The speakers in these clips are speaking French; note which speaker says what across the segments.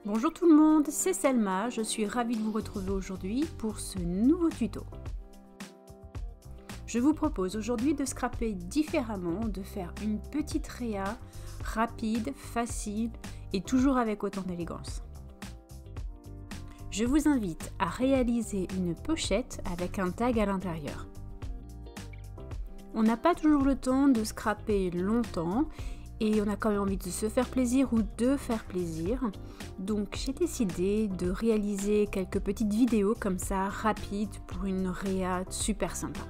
Speaker 1: Bonjour tout le monde, c'est Selma, je suis ravie de vous retrouver aujourd'hui pour ce nouveau tuto. Je vous propose aujourd'hui de scraper différemment, de faire une petite réa rapide, facile et toujours avec autant d'élégance. Je vous invite à réaliser une pochette avec un tag à l'intérieur. On n'a pas toujours le temps de scraper longtemps et on a quand même envie de se faire plaisir ou de faire plaisir. Donc j'ai décidé de réaliser quelques petites vidéos comme ça, rapides, pour une réa super sympa.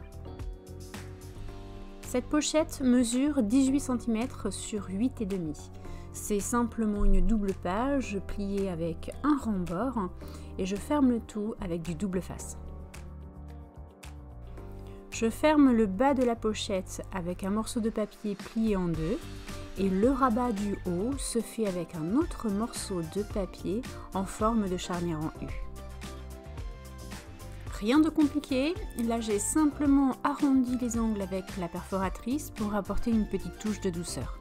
Speaker 1: Cette pochette mesure 18 cm sur 8,5. C'est simplement une double page pliée avec un rembord et je ferme le tout avec du double face. Je ferme le bas de la pochette avec un morceau de papier plié en deux et le rabat du haut se fait avec un autre morceau de papier en forme de charnière en U. Rien de compliqué, là j'ai simplement arrondi les angles avec la perforatrice pour apporter une petite touche de douceur.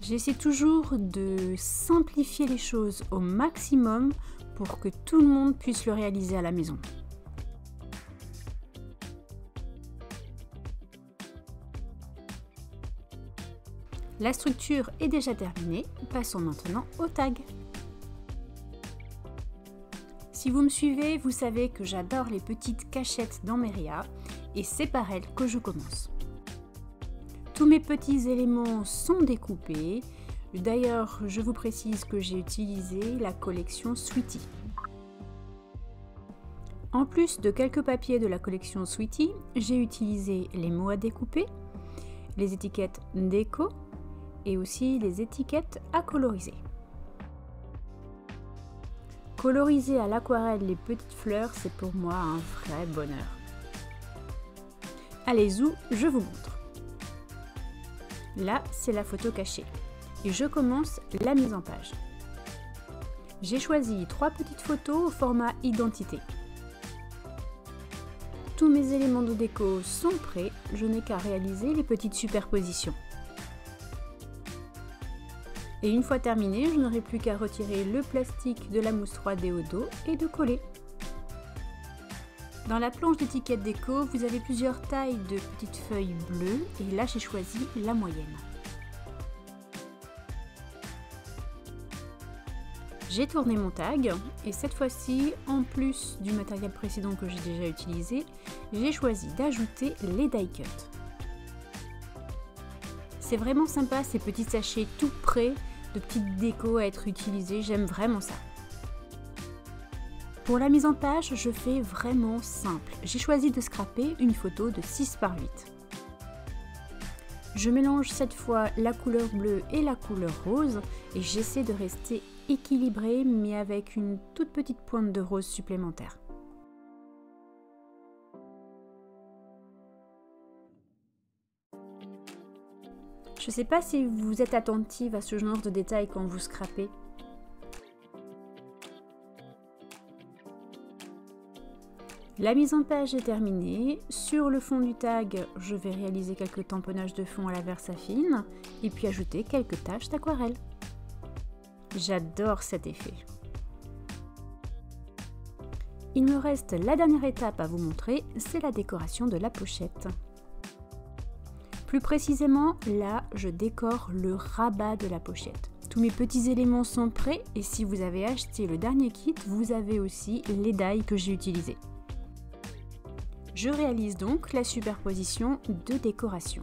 Speaker 1: J'essaie toujours de simplifier les choses au maximum pour que tout le monde puisse le réaliser à la maison. La structure est déjà terminée, passons maintenant au tag. Si vous me suivez, vous savez que j'adore les petites cachettes dans mes réas et c'est par elles que je commence. Tous mes petits éléments sont découpés, d'ailleurs je vous précise que j'ai utilisé la collection Sweetie. En plus de quelques papiers de la collection Sweetie, j'ai utilisé les mots à découper, les étiquettes déco, et aussi les étiquettes à coloriser. Coloriser à l'aquarelle les petites fleurs, c'est pour moi un vrai bonheur. Allez, zou, je vous montre. Là, c'est la photo cachée et je commence la mise en page. J'ai choisi 3 petites photos au format identité. Tous mes éléments de déco sont prêts, je n'ai qu'à réaliser les petites superpositions. Et une fois terminé, je n'aurai plus qu'à retirer le plastique de la mousse 3D au dos et de coller. Dans la planche d'étiquette déco, vous avez plusieurs tailles de petites feuilles bleues et là j'ai choisi la moyenne. J'ai tourné mon tag et cette fois-ci, en plus du matériel précédent que j'ai déjà utilisé, j'ai choisi d'ajouter les die cuts. C'est vraiment sympa ces petits sachets tout prêts de petites décos à être utilisées, j'aime vraiment ça. Pour la mise en page, je fais vraiment simple. J'ai choisi de scraper une photo de 6 par 8. Je mélange cette fois la couleur bleue et la couleur rose et j'essaie de rester équilibrée mais avec une toute petite pointe de rose supplémentaire. Je ne sais pas si vous êtes attentive à ce genre de détails quand vous scrapez. La mise en page est terminée. Sur le fond du tag, je vais réaliser quelques tamponnages de fond à la Versafine et puis ajouter quelques taches d'aquarelle. J'adore cet effet. Il me reste la dernière étape à vous montrer, c'est la décoration de la pochette. Plus précisément, là, je décore le rabat de la pochette. Tous mes petits éléments sont prêts et si vous avez acheté le dernier kit, vous avez aussi les die que j'ai utilisés. Je réalise donc la superposition de décoration.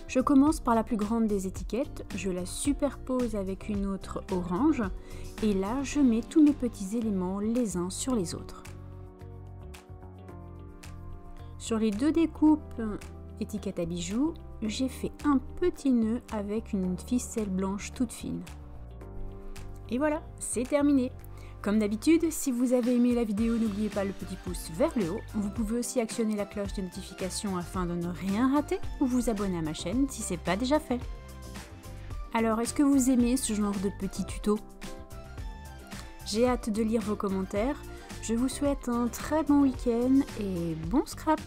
Speaker 1: Je commence par la plus grande des étiquettes, je la superpose avec une autre orange et là, je mets tous mes petits éléments les uns sur les autres. Sur les deux découpes étiquette à bijoux, j'ai fait un petit nœud avec une ficelle blanche toute fine. Et voilà, c'est terminé. Comme d'habitude, si vous avez aimé la vidéo, n'oubliez pas le petit pouce vers le haut. Vous pouvez aussi actionner la cloche de notification afin de ne rien rater ou vous abonner à ma chaîne si ce n'est pas déjà fait. Alors, est-ce que vous aimez ce genre de petits tutos? J'ai hâte de lire vos commentaires. Je vous souhaite un très bon week-end et bon scrap!